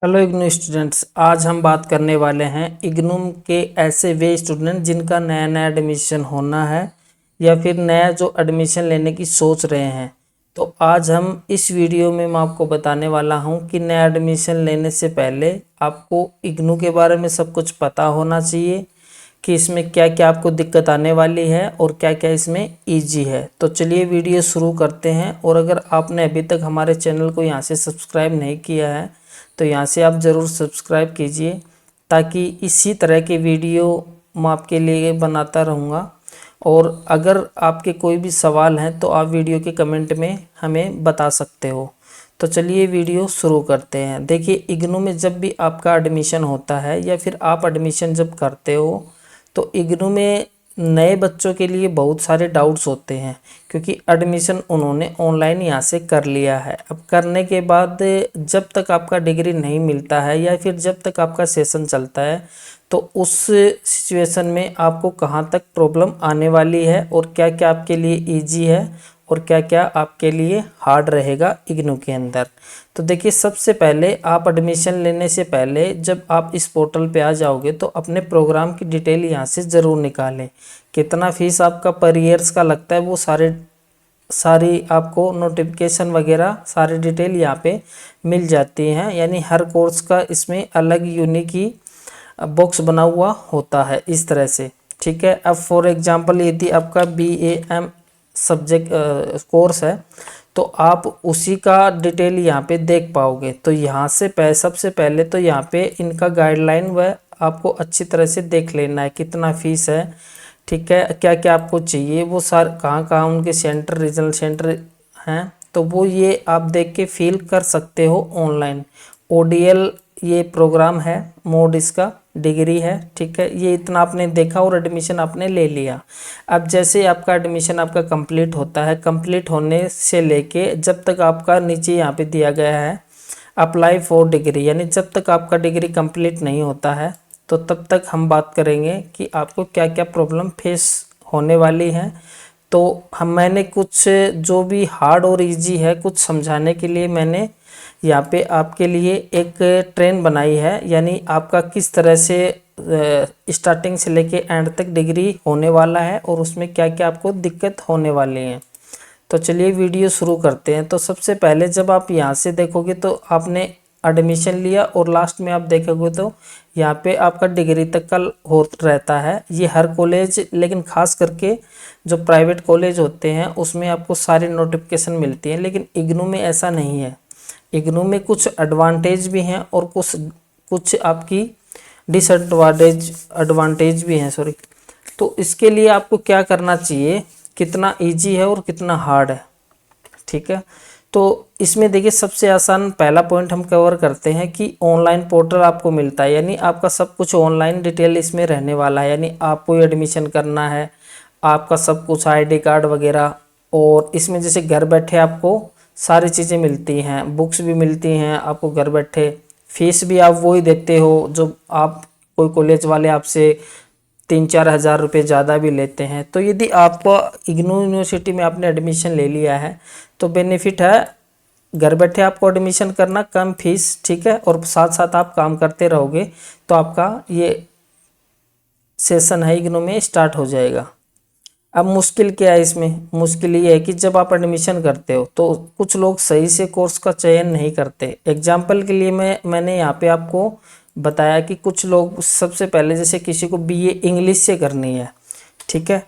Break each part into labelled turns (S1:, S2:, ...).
S1: Hello IGNOU students, आज हम बात करने वाले हैं इग्नू के ऐसे वे स्टूडेंट जिनका नया नया एडमिशन होना है या फिर नया जो एडमिशन लेने की सोच रहे हैं। तो आज हम इस वीडियो में मैं आपको बताने वाला हूं कि नया एडमिशन लेने से पहले आपको इग्नू के बारे में सब कुछ पता होना चाहिए कि इसमें क्या क्या आपको दिक्कत आने वाली है और क्या क्या इसमें इजी है। तो चलिए वीडियो शुरू करते हैं। और अगर आपने अभी तक हमारे चैनल को यहाँ से सब्सक्राइब नहीं किया है तो यहाँ से आप ज़रूर सब्सक्राइब कीजिए, ताकि इसी तरह के वीडियो मैं आपके लिए बनाता रहूँगा। और अगर आपके कोई भी सवाल हैं तो आप वीडियो के कमेंट में हमें बता सकते हो। तो चलिए वीडियो शुरू करते हैं। देखिए, इग्नू में जब भी आपका एडमिशन होता है या फिर आप एडमिशन जब करते हो तो इग्नू में नए बच्चों के लिए बहुत सारे डाउट्स होते हैं, क्योंकि एडमिशन उन्होंने ऑनलाइन यहाँ से कर लिया है। अब करने के बाद जब तक आपका डिग्री नहीं मिलता है या फिर जब तक आपका सेशन चलता है तो उस सिचुएशन में आपको कहाँ तक प्रॉब्लम आने वाली है और क्या क्या आपके लिए इजी है और क्या क्या आपके लिए हार्ड रहेगा इग्नू के अंदर। तो देखिए, सबसे पहले आप एडमिशन लेने से पहले जब आप इस पोर्टल पे आ जाओगे तो अपने प्रोग्राम की डिटेल यहाँ से ज़रूर निकालें। कितना फीस आपका पर ईयर्स का लगता है वो सारी आपको नोटिफिकेशन वगैरह सारी डिटेल यहाँ पे मिल जाती हैं। यानी हर कोर्स का इसमें अलग यूनिक ही बॉक्स बना हुआ होता है इस तरह से। ठीक है, अब फॉर एग्जांपल यदि आपका BAM सब्जेक्ट कोर्स है तो आप उसी का डिटेल यहाँ पे देख पाओगे। तो यहाँ से सबसे पहले तो यहाँ पे इनका गाइडलाइन वह आपको अच्छी तरह से देख लेना है, कितना फीस है। ठीक है, क्या क्या आपको चाहिए, वो कहाँ कहाँ उनके सेंटर रीजनल सेंटर हैं, तो वो ये आप देख के फील कर सकते हो ऑनलाइन। ODL ये प्रोग्राम है, मोड इसका डिग्री है। ठीक है, ये इतना आपने देखा और एडमिशन आपने ले लिया। अब जैसे आपका एडमिशन आपका कंप्लीट होता है, कंप्लीट होने से लेके जब तक आपका नीचे यहाँ पे दिया गया है अप्लाई फॉर डिग्री, यानी जब तक आपका डिग्री कंप्लीट नहीं होता है तो तब तक हम बात करेंगे कि आपको क्या क्या प्रॉब्लम फेस होने वाली है। तो मैंने कुछ जो भी हार्ड और इजी है कुछ समझाने के लिए मैंने यहाँ पे आपके लिए एक ट्रेन बनाई है, यानी आपका किस तरह से स्टार्टिंग से लेके एंड तक डिग्री होने वाला है और उसमें क्या क्या आपको दिक्कत होने वाली है। तो चलिए वीडियो शुरू करते हैं। तो सबसे पहले जब आप यहाँ से देखोगे तो आपने एडमिशन लिया और लास्ट में आप देखोगे तो यहाँ पे आपका डिग्री तक का हो रहता है। ये हर कॉलेज, लेकिन खास करके जो प्राइवेट कॉलेज होते हैं उसमें आपको सारी नोटिफिकेशन मिलती है, लेकिन इग्नू में ऐसा नहीं है। इग्नू में कुछ एडवांटेज भी हैं और कुछ कुछ आपकी एडवांटेज भी हैं, सॉरी। तो इसके लिए आपको क्या करना चाहिए, कितना इजी है और कितना हार्ड है। ठीक है, तो इसमें देखिए सबसे आसान पहला पॉइंट हम कवर करते हैं कि ऑनलाइन पोर्टल आपको मिलता है, यानी आपका सब कुछ ऑनलाइन डिटेल इसमें रहने वाला है। यानी आपको एडमिशन करना है, आपका सब कुछ ID कार्ड वगैरह, और इसमें जैसे घर बैठे आपको सारी चीज़ें मिलती हैं, बुक्स भी मिलती हैं आपको घर बैठे। फीस भी आप वही देते हो जो आप कोई कॉलेज वाले आपसे 3-4 हज़ार रुपये ज़्यादा भी लेते हैं। तो यदि आपको इग्नू यूनिवर्सिटी में आपने एडमिशन ले लिया है तो बेनिफिट है घर बैठे आपको एडमिशन करना, कम फीस। ठीक है, और साथ साथ आप काम करते रहोगे तो आपका ये सेशन है इग्नू में स्टार्ट हो जाएगा। अब मुश्किल क्या है इसमें, मुश्किल ये है कि जब आप एडमिशन करते हो तो कुछ लोग सही से कोर्स का चयन नहीं करते। एग्जाम्पल के लिए मैंने यहाँ पे आपको बताया कि कुछ लोग सबसे पहले जैसे किसी को BA इंग्लिश से करनी है, ठीक है,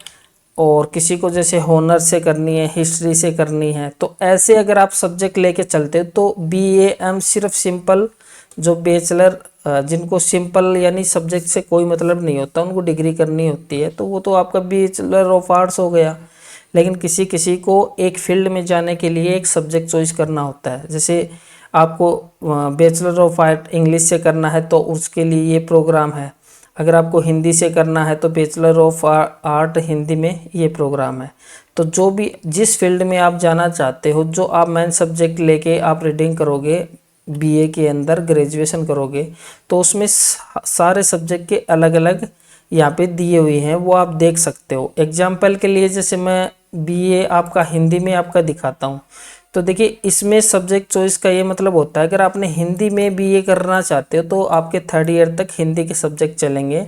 S1: और किसी को जैसे हॉनर से करनी है, हिस्ट्री से करनी है। तो ऐसे अगर आप सब्जेक्ट लेके चलते हो तो BAM सिर्फ सिंपल जो बैचलर, जिनको सिंपल यानी सब्जेक्ट से कोई मतलब नहीं होता उनको डिग्री करनी होती है, तो वो तो आपका बैचलर ऑफ आर्ट्स हो गया। लेकिन किसी किसी को एक फील्ड में जाने के लिए एक सब्जेक्ट चॉइस करना होता है। जैसे आपको बैचलर ऑफ आर्ट इंग्लिश से करना है तो उसके लिए ये प्रोग्राम है। अगर आपको हिंदी से करना है तो बैचलर ऑफ आर्ट हिंदी में ये प्रोग्राम है। तो जो भी जिस फील्ड में आप जाना चाहते हो, जो आप मेन सब्जेक्ट लेके आप रीडिंग करोगे BA के अंदर ग्रेजुएशन करोगे, तो उसमें सारे सब्जेक्ट के अलग अलग यहाँ पे दिए हुए हैं, वो आप देख सकते हो। एग्जाम्पल के लिए जैसे मैं BA आपका हिंदी में आपका दिखाता हूँ, तो देखिए इसमें सब्जेक्ट चॉइस का ये मतलब होता है, अगर आपने हिंदी में बीए करना चाहते हो तो आपके 3rd ईयर तक हिंदी के सब्जेक्ट चलेंगे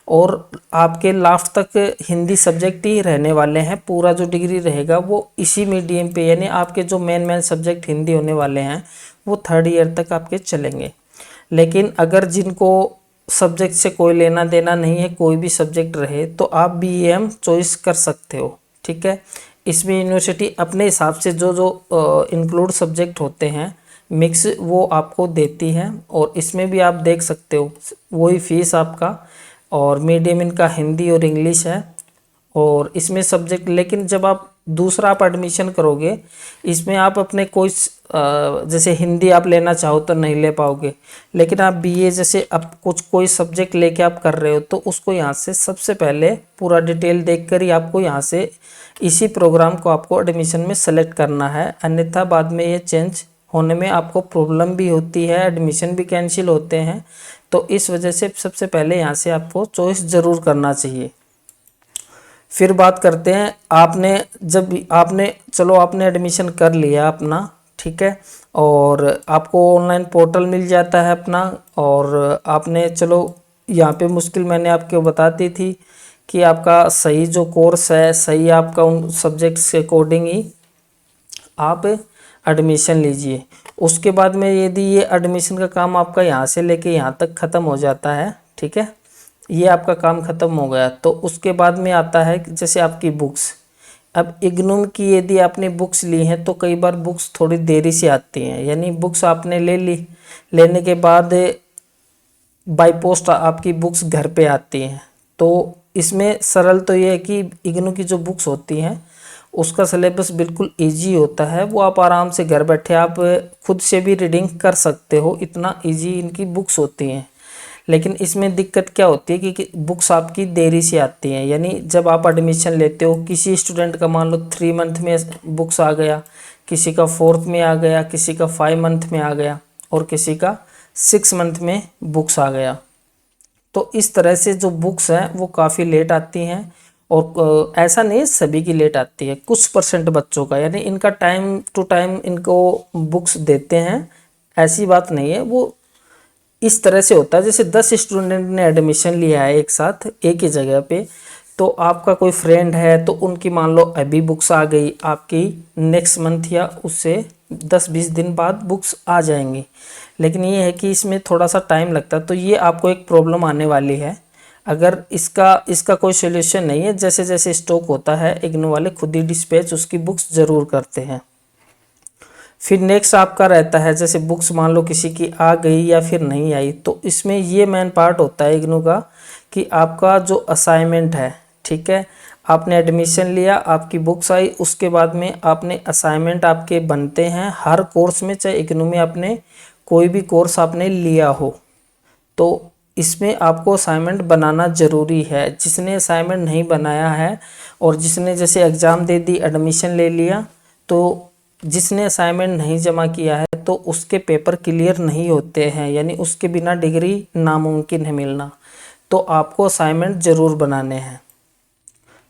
S1: और आपके लास्ट तक हिंदी सब्जेक्ट ही रहने वाले हैं। पूरा जो डिग्री रहेगा वो इसी मीडियम पे, यानी आपके जो मेन सब्जेक्ट हिंदी होने वाले हैं वो 3rd ईयर तक आपके चलेंगे। लेकिन अगर जिनको सब्जेक्ट से कोई लेना देना नहीं है, कोई भी सब्जेक्ट रहे, तो आप बीएम चॉइस कर सकते हो। ठीक है, इसमें यूनिवर्सिटी अपने हिसाब से जो जो इंक्लूड सब्जेक्ट होते हैं मिक्स वो आपको देती है, और इसमें भी आप देख सकते हो वही फीस आपका, और मीडियम इनका हिंदी और इंग्लिश है। और इसमें सब्जेक्ट, लेकिन जब आप दूसरा आप एडमिशन करोगे इसमें आप अपने कोई जैसे हिंदी आप लेना चाहो तो नहीं ले पाओगे, लेकिन आप बीए जैसे अब कुछ कोई सब्जेक्ट लेके आप कर रहे हो तो उसको यहाँ से सबसे पहले पूरा डिटेल देखकर ही आपको यहाँ से इसी प्रोग्राम को आपको एडमिशन में सेलेक्ट करना है, अन्यथा बाद में ये चेंज होने में आपको प्रॉब्लम भी होती है, एडमिशन भी कैंसिल होते हैं। तो इस वजह से सबसे पहले यहाँ से आपको चॉइस ज़रूर करना चाहिए। फिर बात करते हैं, आपने जब आपने एडमिशन कर लिया अपना, ठीक है, और आपको ऑनलाइन पोर्टल मिल जाता है अपना, और आपने चलो यहाँ पे मुश्किल मैंने आपको बताती थी कि आपका सही जो कोर्स है, सही आपका उन सब्जेक्ट्स के अकॉर्डिंग ही आप एडमिशन लीजिए। उसके बाद में यदि ये एडमिशन का काम आपका यहाँ से लेके यहाँ तक ख़त्म हो जाता है, ठीक है, ये आपका काम ख़त्म हो गया, तो उसके बाद में आता है कि जैसे आपकी बुक्स। अब इग्नूम की यदि आपने बुक्स ली हैं तो कई बार बुक्स थोड़ी देरी से आती हैं, यानी बुक्स आपने ले ली, लेने के बाद बाय पोस्ट आपकी बुक्स घर पे आती हैं। तो इसमें सरल तो ये है कि इग्नू की जो बुक्स होती हैं उसका सिलेबस बिल्कुल इजी होता है, वो आप आराम से घर बैठे आप खुद से भी रीडिंग कर सकते हो, इतना इजी इनकी बुक्स होती हैं। लेकिन इसमें दिक्कत क्या होती है कि बुक्स आपकी देरी से आती हैं, यानी जब आप एडमिशन लेते हो किसी स्टूडेंट का मान लो 3 मंथ में बुक्स आ गया, किसी का 4th में आ गया, किसी का 5 मंथ में आ गया, और किसी का 6 मंथ में बुक्स आ गया। तो इस तरह से जो बुक्स हैं वो काफ़ी लेट आती हैं, और ऐसा नहीं सभी की लेट आती है, कुछ % बच्चों का, यानी इनका टाइम टू टाइम इनको बुक्स देते हैं, ऐसी बात नहीं है। वो इस तरह से होता है जैसे 10 स्टूडेंट ने एडमिशन लिया है एक साथ एक ही जगह पे, तो आपका कोई फ्रेंड है तो उनकी मान लो अभी बुक्स आ गई, आपकी नेक्स्ट मंथ या उससे 10-20 दिन बाद बुक्स आ जाएंगी। लेकिन ये है कि इसमें थोड़ा सा टाइम लगता है, तो ये आपको एक प्रॉब्लम आने वाली है। अगर इसका कोई सोल्यूशन नहीं है, जैसे जैसे स्टॉक होता है इग्नू वाले खुद ही डिस्पैच उसकी बुक्स ज़रूर करते हैं। फिर नेक्स्ट आपका रहता है जैसे बुक्स मान लो किसी की आ गई या फिर नहीं आई, तो इसमें ये मेन पार्ट होता है इग्नू का कि आपका जो असाइनमेंट है, ठीक है, आपने एडमिशन लिया, आपकी बुक्स आई, उसके बाद में आपने असाइनमेंट आपके बनते हैं हर कोर्स में, चाहे इग्नू में आपने कोई भी कोर्स आपने लिया हो, तो इसमें आपको असाइनमेंट बनाना ज़रूरी है। जिसने असाइनमेंट नहीं बनाया है और जिसने जैसे एग्ज़ाम दे दी, एडमिशन ले लिया, तो जिसने असाइनमेंट नहीं जमा किया है तो उसके पेपर क्लियर नहीं होते हैं, यानी उसके बिना डिग्री नामुमकिन है मिलना। तो आपको असाइनमेंट ज़रूर बनाने हैं।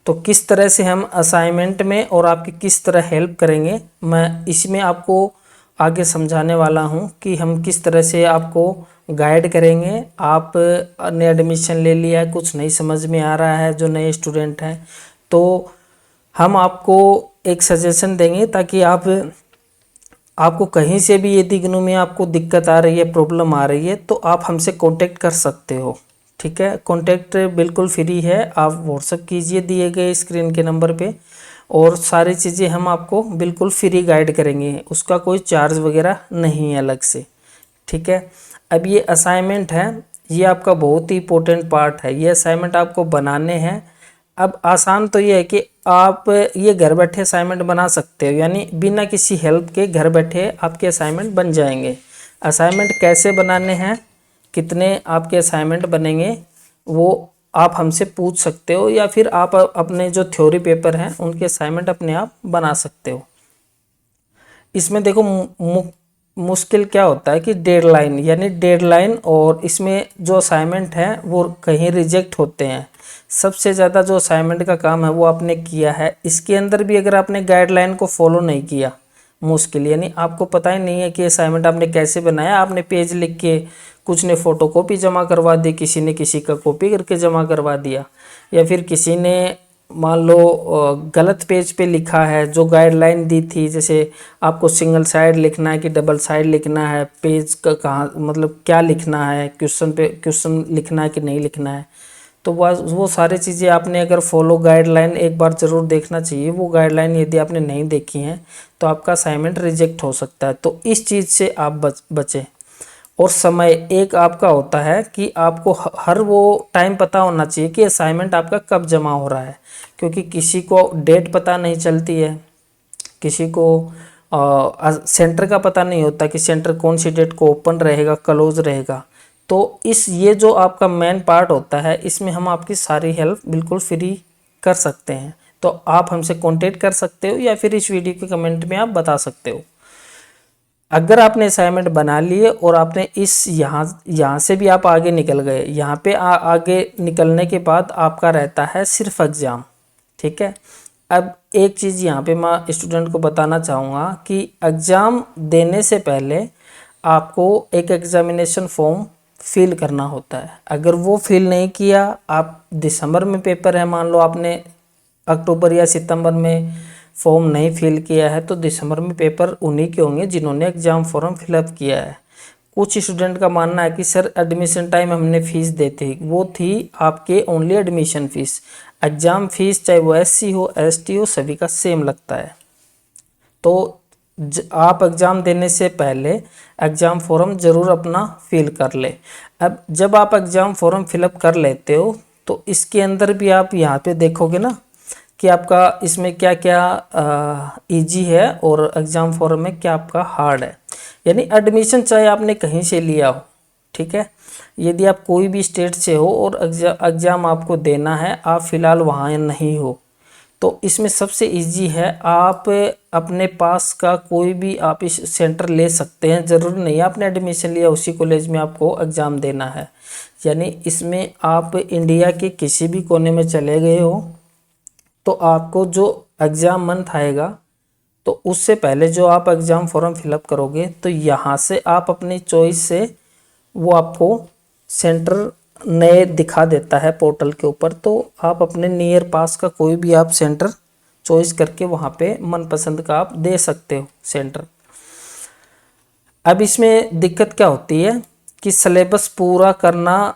S1: तो किस तरह से हम असाइनमेंट में और आपकी किस तरह हेल्प करेंगे, मैं इसमें आपको आगे समझाने वाला हूं कि हम किस तरह से आपको गाइड करेंगे। आप ने एडमिशन ले लिया है, कुछ नहीं समझ में आ रहा है, जो नए स्टूडेंट हैं, तो हम आपको एक सजेशन देंगे ताकि आपको कहीं से भी यदि इग्नू में आपको दिक्कत आ रही है, प्रॉब्लम आ रही है, तो आप हमसे कांटेक्ट कर सकते हो। ठीक है, कांटेक्ट बिल्कुल फ्री है, आप व्हाट्सएप कीजिए दिए गए स्क्रीन के नंबर पे, और सारी चीज़ें हम आपको बिल्कुल फ्री गाइड करेंगे, उसका कोई चार्ज वगैरह नहीं है अलग से। ठीक है, अब ये असाइनमेंट है, ये आपका बहुत ही इंपॉर्टेंट पार्ट है, ये असाइनमेंट आपको बनाने हैं। अब आसान तो ये है कि आप ये घर बैठे असाइनमेंट बना सकते हो, यानी बिना किसी हेल्प के घर बैठे आपके असाइनमेंट बन जाएंगे। असाइनमेंट कैसे बनाने हैं, कितने आपके असाइनमेंट बनेंगे, वो आप हमसे पूछ सकते हो, या फिर आप अपने जो थ्योरी पेपर हैं उनके असाइनमेंट अपने आप बना सकते हो। इसमें देखो मुश्किल क्या होता है कि डेडलाइन, यानी डेडलाइन, और इसमें जो असाइनमेंट है वो कहीं रिजेक्ट होते हैं। सबसे ज़्यादा जो असाइनमेंट का काम है वो आपने किया है, इसके अंदर भी अगर आपने गाइडलाइन को फॉलो नहीं किया, मुश्किल, यानी आपको पता ही नहीं है कि असाइनमेंट आपने कैसे बनाया। आपने पेज लिख के, कुछ ने फोटोकॉपी जमा करवा दी, किसी ने किसी का कॉपी करके जमा करवा दिया, या फिर किसी ने मान लो गलत पेज पे लिखा है। जो गाइडलाइन दी थी, जैसे आपको सिंगल साइड लिखना है कि डबल साइड लिखना है, पेज का कहाँ मतलब क्या लिखना है, क्वेश्चन पे क्वेश्चन लिखना है कि नहीं लिखना है, तो वो सारी चीज़ें आपने अगर फॉलो गाइडलाइन एक बार ज़रूर देखना चाहिए। वो गाइडलाइन यदि आपने नहीं देखी हैं तो आपका असाइनमेंट रिजेक्ट हो सकता है। तो इस चीज़ से आप बचें। और समय एक आपका होता है कि आपको हर वो टाइम पता होना चाहिए कि असाइनमेंट आपका कब जमा हो रहा है, क्योंकि किसी को डेट पता नहीं चलती है, किसी को सेंटर का पता नहीं होता कि सेंटर कौन सी डेट को ओपन रहेगा, क्लोज रहेगा। तो ये जो आपका मेन पार्ट होता है, इसमें हम आपकी सारी हेल्प बिल्कुल फ्री कर सकते हैं। तो आप हमसे कांटेक्ट कर सकते हो या फिर इस वीडियो के कमेंट में आप बता सकते हो। अगर आपने असाइनमेंट बना लिए और आपने इस यहाँ से भी आप आगे निकल गए, यहाँ पे आगे निकलने के बाद आपका रहता है सिर्फ एग्ज़ाम। ठीक है। अब एक चीज़ यहाँ पे मैं स्टूडेंट को बताना चाहूँगा कि एग्ज़ाम देने से पहले आपको एक एग्ज़ामिनेशन फॉर्म फिल करना होता है। अगर वो फिल नहीं किया, आप दिसंबर में पेपर है, मान लो आपने अक्टूबर या सितंबर में फॉर्म नहीं फिल किया है, तो दिसंबर में पेपर उन्हीं के होंगे जिन्होंने एग्ज़ाम फॉर्म फिलअप किया है। कुछ स्टूडेंट का मानना है कि सर एडमिशन टाइम हमने फ़ीस दी थी, वो थी आपके only admission fees. Exam fees चाहे वो SC हो ST हो, सभी का सेम लगता है। तो आप एग्ज़ाम देने से पहले एग्ज़ाम फॉर्म ज़रूर अपना फिल कर ले। अब जब आप एग्ज़ाम फॉर्म फिलअप कर लेते हो तो इसके अंदर भी आप यहाँ पे देखोगे ना कि आपका इसमें क्या क्या ईजी है और एग्ज़ाम फॉर्म में क्या आपका हार्ड है। यानी एडमिशन चाहे आपने कहीं से लिया हो, ठीक है, यदि आप कोई भी स्टेट से हो और एग्ज़ाम आपको देना है, आप फ़िलहाल वहाँ नहीं हो, तो इसमें सबसे इजी है आप अपने पास का कोई भी आप इस सेंटर ले सकते हैं। ज़रूरी नहीं है आपने एडमिशन लिया उसी कॉलेज में आपको एग्ज़ाम देना है। यानी इसमें आप इंडिया के किसी भी कोने में चले गए हो तो आपको जो एग्ज़ाम मंथ आएगा, तो उससे पहले जो आप एग्ज़ाम फॉर्म फिलअप करोगे तो यहाँ से आप अपनी चॉइस से वो आपको सेंटर नए दिखा देता है पोर्टल के ऊपर। तो आप अपने नियर पास का कोई भी आप सेंटर चॉइस करके वहाँ पे मनपसंद का आप दे सकते हो सेंटर। अब इसमें दिक्कत क्या होती है कि सिलेबस पूरा करना,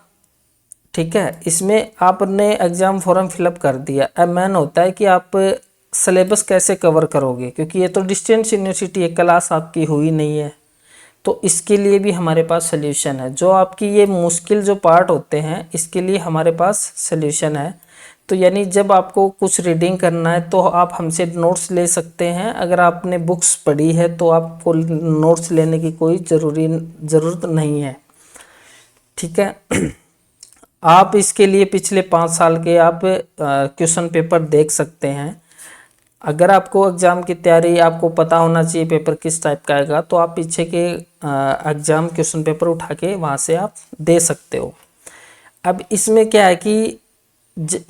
S1: ठीक है, इसमें आपने एग्ज़ाम फॉर्म फिलअप कर दिया। अब मेन होता है कि आप सिलेबस कैसे कवर करोगे, क्योंकि ये तो डिस्टेंस यूनिवर्सिटी है, क्लास आपकी हुई नहीं है। तो इसके लिए भी हमारे पास सल्यूशन है। जो आपकी ये मुश्किल जो पार्ट होते हैं इसके लिए हमारे पास सल्यूशन है। तो यानी जब आपको कुछ रीडिंग करना है तो आप हमसे नोट्स ले सकते हैं। अगर आपने बुक्स पढ़ी है तो आपको नोट्स लेने की कोई ज़रूरत नहीं है, ठीक है। आप इसके लिए पिछले 5 साल के आप क्वेश्चन पेपर देख सकते हैं। अगर आपको एग्ज़ाम की तैयारी आपको पता होना चाहिए पेपर किस टाइप का आएगा, तो आप पीछे के एग्ज़ाम क्वेश्चन पेपर उठा के वहाँ से आप दे सकते हो। अब इसमें क्या है कि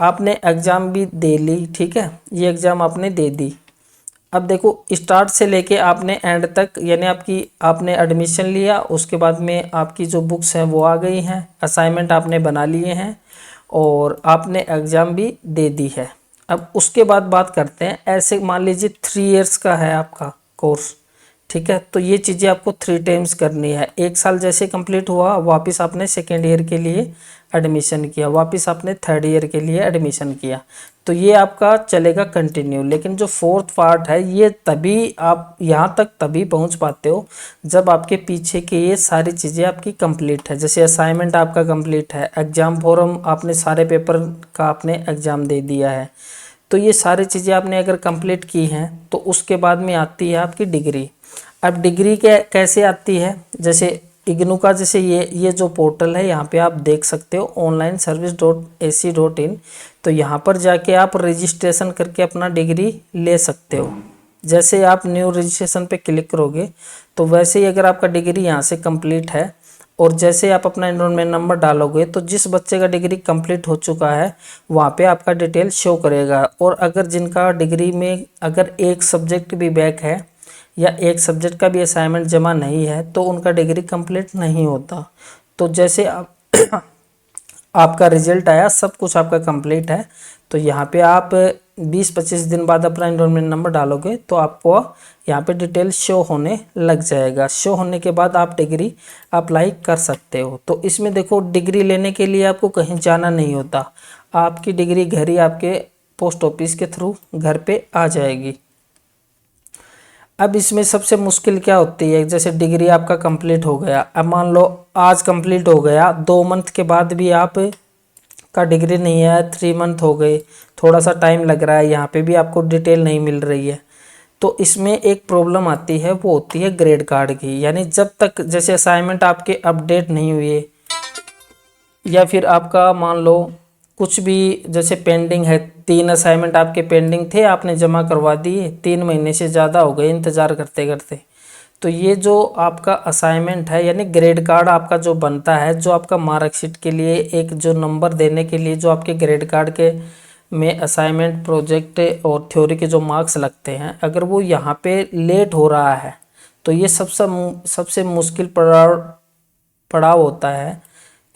S1: आपने एग्ज़ाम भी दे ली, ठीक है, ये एग्ज़ाम आपने दे दी। अब देखो स्टार्ट से लेके आपने एंड तक, यानी आपने एडमिशन लिया, उसके बाद में आपकी जो बुक्स हैं वो आ गई हैं, असाइनमेंट आपने बना लिए हैं और आपने एग्ज़ाम भी दे दी है। अब उसके बाद बात करते हैं, ऐसे मान लीजिए 3 इयर्स का है आपका कोर्स, ठीक है, तो ये चीज़ें आपको 3 टाइम्स करनी है। 1 साल जैसे कंप्लीट हुआ, वापस आपने सेकेंड ईयर के लिए एडमिशन किया, वापस आपने थर्ड ईयर के लिए एडमिशन किया, तो ये आपका चलेगा कंटिन्यू। लेकिन जो 4th पार्ट है ये तभी आप यहाँ तक तभी पहुँच पाते हो जब आपके पीछे की ये सारी चीज़ें आपकी कंप्लीट है। जैसे असाइनमेंट आपका कंप्लीट है, एग्ज़ाम फॉर्म आपने सारे पेपर का आपने एग्ज़ाम दे दिया है, तो ये सारी चीज़ें आपने अगर कंप्लीट की हैं तो उसके बाद में आती है आपकी डिग्री। अब डिग्री कैसे आती है, जैसे इग्नू का जैसे ये जो पोर्टल है यहाँ पे आप देख सकते हो online-service.ac.in, तो यहाँ पर जाके आप रजिस्ट्रेशन करके अपना डिग्री ले सकते हो। जैसे आप न्यू रजिस्ट्रेशन पे क्लिक करोगे तो वैसे ही अगर आपका डिग्री यहाँ से कंप्लीट है और जैसे आप अपना एनरोलमेंट नंबर डालोगे तो जिस बच्चे का डिग्री कंप्लीट हो चुका है वहाँ पे आपका डिटेल शो करेगा। और अगर जिनका डिग्री में अगर एक सब्जेक्ट भी बैक है या एक सब्जेक्ट का भी असाइनमेंट जमा नहीं है तो उनका डिग्री कंप्लीट नहीं होता। तो जैसे आपका रिजल्ट आया, सब कुछ आपका कंप्लीट है, तो यहाँ पे आप 20-25 दिन बाद अपना एनरोलमेंट नंबर डालोगे तो आपको यहाँ पे डिटेल शो होने लग जाएगा। शो होने के बाद आप डिग्री अप्लाई कर सकते हो। तो इसमें देखो, डिग्री लेने के लिए आपको कहीं जाना नहीं होता, आपकी डिग्री घर ही आपके पोस्ट ऑफिस के थ्रू घर पे आ जाएगी। अब इसमें सबसे मुश्किल क्या होती है, जैसे डिग्री आपका कंप्लीट हो गया, अब मान लो आज कंप्लीट हो गया, 2 मंथ के बाद भी आप का डिग्री नहीं है, 3 मंथ हो गए, थोड़ा सा टाइम लग रहा है, यहाँ पे भी आपको डिटेल नहीं मिल रही है। तो इसमें एक प्रॉब्लम आती है, वो होती है ग्रेड कार्ड की। यानी जब तक जैसे असाइनमेंट आपके अपडेट नहीं हुए, या फिर आपका मान लो कुछ भी जैसे पेंडिंग है, 3 असाइनमेंट आपके पेंडिंग थे, आपने जमा करवा दिए, 3 महीने से ज़्यादा हो गए इंतज़ार करते करते, तो ये जो आपका असाइनमेंट है, यानी ग्रेड कार्ड आपका जो बनता है, जो आपका मार्कशीट के लिए एक जो नंबर देने के लिए जो आपके ग्रेड कार्ड के में असाइनमेंट, प्रोजेक्ट और थ्योरी के जो मार्क्स लगते हैं, अगर वो यहाँ पे लेट हो रहा है तो ये सबसे मुश्किल पड़ाव होता है।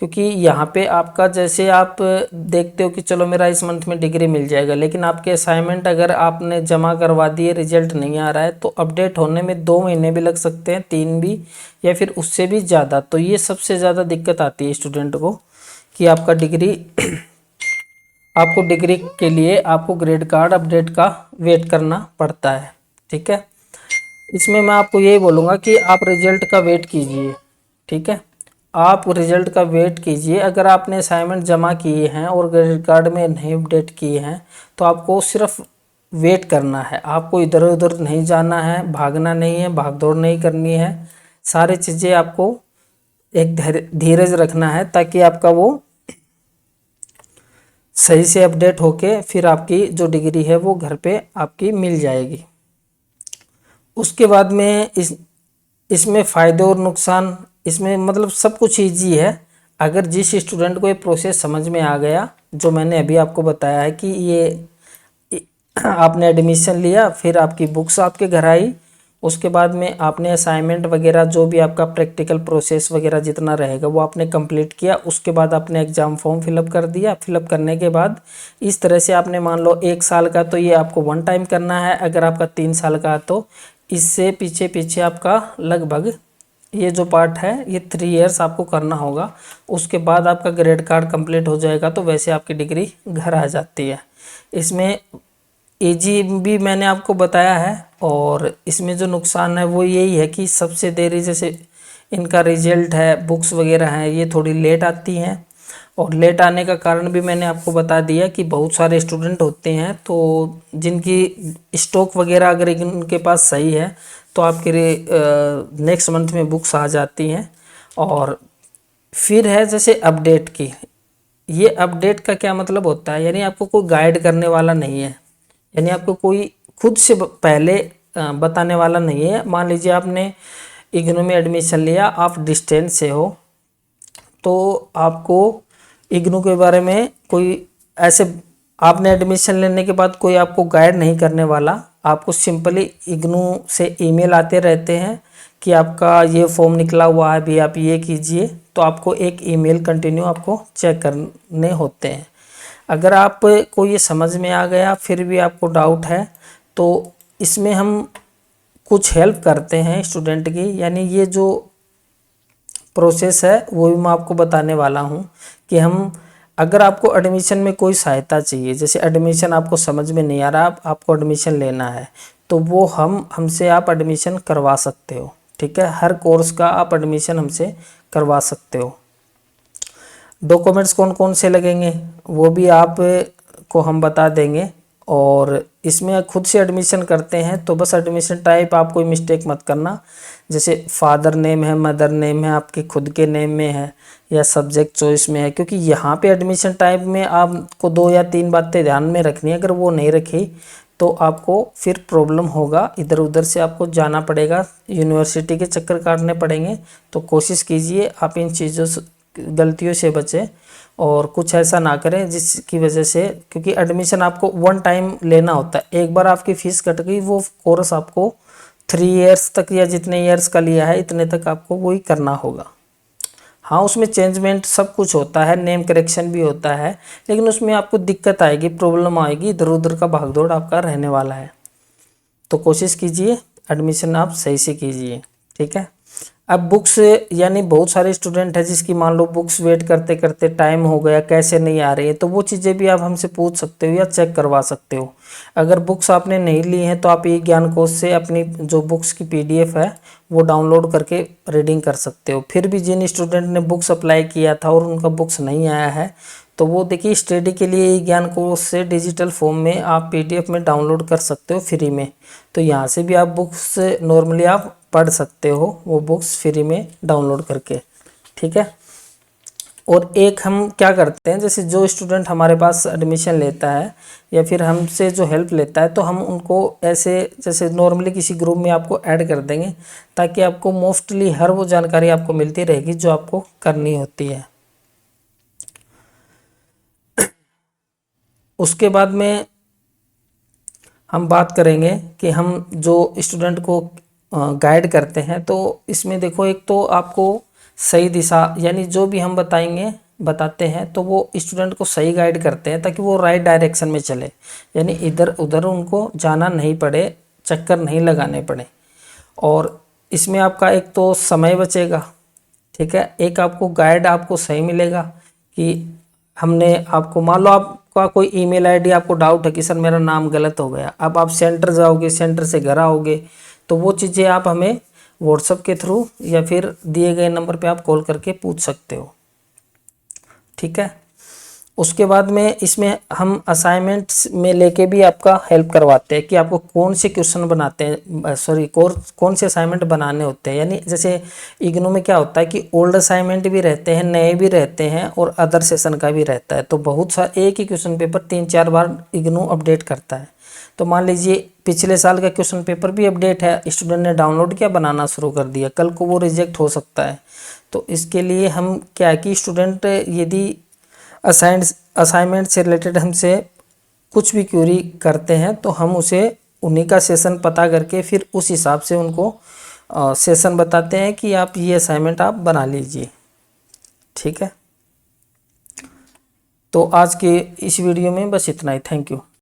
S1: क्योंकि यहाँ पे आपका जैसे आप देखते हो कि चलो मेरा इस मंथ में डिग्री मिल जाएगा, लेकिन आपके असाइनमेंट अगर आपने जमा करवा दिए, रिजल्ट नहीं आ रहा है, तो अपडेट होने में 2 महीने भी लग सकते हैं, 3 भी, या फिर उससे भी ज़्यादा। तो ये सबसे ज़्यादा दिक्कत आती है स्टूडेंट को कि आपका डिग्री आपको डिग्री के लिए आपको ग्रेड कार्ड अपडेट का वेट करना पड़ता है। ठीक है, इसमें मैं आपको यही बोलूँगा कि आप रिजल्ट का वेट कीजिए। ठीक है, आप रिजल्ट का वेट कीजिए। अगर आपने असाइनमेंट जमा किए हैं और ग्रेड कार्ड में नहीं अपडेट किए हैं तो आपको सिर्फ वेट करना है, आपको इधर उधर नहीं जाना है, भागना नहीं है, भागदौड़ नहीं करनी है। सारी चीज़ें आपको एक धीरज रखना है ताकि आपका वो सही से अपडेट होके फिर आपकी जो डिग्री है वो घर पे आपकी मिल जाएगी। उसके बाद में इसमें फ़ायदे और नुकसान, इसमें मतलब सब कुछ ईजी है। अगर जिस स्टूडेंट को ये प्रोसेस समझ में आ गया, जो मैंने अभी आपको बताया है कि ये आपने एडमिशन लिया, फिर आपकी बुक्स आपके घर आई, उसके बाद में आपने असाइनमेंट वगैरह जो भी आपका प्रैक्टिकल प्रोसेस वगैरह जितना रहेगा वो आपने कंप्लीट किया, उसके बाद आपने एग्ज़ाम फॉर्म फिलअप कर दिया। फिलअप करने के बाद इस तरह से आपने मान लो 1 साल का तो ये आपको 1 टाइम करना है, अगर आपका 3 साल का तो इससे पीछे पीछे आपका लगभग ये जो पार्ट है ये 3 इयर्स आपको करना होगा। उसके बाद आपका ग्रेड कार्ड कंप्लीट हो जाएगा तो वैसे आपकी डिग्री घर आ जाती है। इसमें ईजी भी मैंने आपको बताया है, और इसमें जो नुकसान है वो यही है कि सबसे देरी, जैसे इनका रिजल्ट है, बुक्स वगैरह हैं, ये थोड़ी लेट आती हैं। और लेट आने का कारण भी मैंने आपको बता दिया कि बहुत सारे स्टूडेंट होते हैं तो जिनकी स्टॉक वगैरह अगर इनके पास सही है तो आपके नेक्स्ट मंथ में बुक्स आ जाती हैं। और फिर है जैसे अपडेट की, ये अपडेट का क्या मतलब होता है, यानी आपको कोई गाइड करने वाला नहीं है, यानी आपको कोई खुद से पहले बताने वाला नहीं है। मान लीजिए आपने इग्नू में एडमिशन लिया, आप डिस्टेंस से हो, तो आपको इग्नू के बारे में कोई ऐसे, आपने एडमिशन लेने के बाद कोई आपको गाइड नहीं करने वाला। आपको सिंपली इग्नू से ईमेल आते रहते हैं कि आपका ये फॉर्म निकला हुआ है, अभी आप ये कीजिए, तो आपको एक ईमेल कंटिन्यू आपको चेक करने होते हैं। अगर आपको ये समझ में आ गया फिर भी आपको डाउट है तो इसमें हम कुछ हेल्प करते हैं स्टूडेंट की, यानी ये जो प्रोसेस है वो भी मैं आपको बताने वाला हूँ कि हम, अगर आपको एडमिशन में कोई सहायता चाहिए, जैसे एडमिशन आपको समझ में नहीं आ रहा, आपको एडमिशन लेना है, तो वो हमसे आप एडमिशन करवा सकते हो। ठीक है, हर कोर्स का आप एडमिशन हमसे करवा सकते हो। डॉक्यूमेंट्स कौन कौन से लगेंगे वो भी आप को हम बता देंगे। और इसमें खुद से एडमिशन करते हैं तो बस एडमिशन टाइप आप कोई मिस्टेक मत करना, जैसे फादर नेम है, मदर नेम है, आपके खुद के नेम में है, या सब्जेक्ट चॉइस में है, क्योंकि यहाँ पे एडमिशन टाइप में आपको 2 या 3 बातें ध्यान में रखनी है। अगर वो नहीं रखी तो आपको फिर प्रॉब्लम होगा, इधर उधर से आपको जाना पड़ेगा, यूनिवर्सिटी के चक्कर काटने पड़ेंगे। तो कोशिश कीजिए आप इन चीज़ों से, गलतियों से बचें और कुछ ऐसा ना करें जिसकी वजह से, क्योंकि एडमिशन आपको 1 टाइम लेना होता है, एक बार आपकी फ़ीस कट गई वो कोर्स आपको 3 ईयर्स तक या जितने ईयर्स का लिया है इतने तक आपको वही करना होगा। हाँ, उसमें चेंजमेंट सब कुछ होता है, नेम करेक्शन भी होता है, लेकिन उसमें आपको दिक्कत आएगी, प्रॉब्लम आएगी, इधर उधर का भागदौड़ आपका रहने वाला है। तो कोशिश कीजिए एडमिशन आप सही से कीजिए, ठीक है। अब बुक्स, यानी बहुत सारे स्टूडेंट हैं जिसकी मान लो बुक्स वेट करते करते टाइम हो गया, कैसे नहीं आ रही है, तो वो चीज़ें भी आप हमसे पूछ सकते हो या चेक करवा सकते हो। अगर बुक्स आपने नहीं ली हैं तो आप ई ज्ञान कोश से अपनी जो बुक्स की PDF है वो डाउनलोड करके रीडिंग कर सकते हो। फिर भी जिन स्टूडेंट ने बुक्स अप्लाई किया था और उनका बुक्स नहीं आया है, तो वो देखिए स्टडी के लिए ई ज्ञान कोश से डिजिटल फॉर्म में आप PDF में डाउनलोड कर सकते हो फ्री में। तो यहाँ से भी आप बुक्स नॉर्मली आप पढ़ सकते हो, वो बुक्स फ्री में डाउनलोड करके, ठीक है। और एक हम क्या करते हैं, जैसे जो स्टूडेंट हमारे पास एडमिशन लेता है या फिर हमसे जो हेल्प लेता है, तो हम उनको ऐसे जैसे नॉर्मली किसी ग्रुप में आपको ऐड कर देंगे, ताकि आपको मोस्टली हर वो जानकारी आपको मिलती रहेगी जो आपको करनी होती है। उसके बाद में हम बात करेंगे कि हम जो स्टूडेंट को गाइड करते हैं, तो इसमें देखो एक तो आपको सही दिशा, यानी जो भी हम बताते हैं तो वो स्टूडेंट को सही गाइड करते हैं ताकि वो राइट डायरेक्शन में चले, यानी इधर उधर उनको जाना नहीं पड़े, चक्कर नहीं लगाने पड़े। और इसमें आपका एक तो समय बचेगा, ठीक है, एक आपको गाइड आपको सही मिलेगा कि हमने आपको, मान लो आपका कोई ईमेल आईडी आपको डाउट है कि सर मेरा नाम गलत हो गया, अब आप सेंटर जाओगे, सेंटर से घर आओगे, तो वो चीज़ें आप हमें व्हाट्सएप के थ्रू या फिर दिए गए नंबर पे आप कॉल करके पूछ सकते हो, ठीक है। उसके बाद में इसमें हम असाइनमेंट्स में लेके भी आपका हेल्प करवाते हैं कि आपको कौन से क्वेश्चन बनाते हैं, कौन से असाइनमेंट बनाने होते हैं। यानी जैसे इग्नू में क्या होता है कि ओल्ड असाइनमेंट भी रहते हैं, नए भी रहते हैं और अदर सेशन का भी रहता है, तो बहुत सा एक ही क्वेश्चन पेपर 3-4 बार इग्नू अपडेट करता है। तो मान लीजिए पिछले साल का क्वेश्चन पेपर भी अपडेट है, स्टूडेंट ने डाउनलोड किया, बनाना शुरू कर दिया, कल को वो रिजेक्ट हो सकता है। तो इसके लिए हम क्या है कि स्टूडेंट यदि असाइनमेंट से रिलेटेड हमसे कुछ भी क्वेरी करते हैं तो हम उसे उन्हीं का सेशन पता करके फिर उस हिसाब से उनको सेशन बताते हैं कि आप ये असाइनमेंट आप बना लीजिए, ठीक है। तो आज के इस वीडियो में बस इतना ही। Thank you.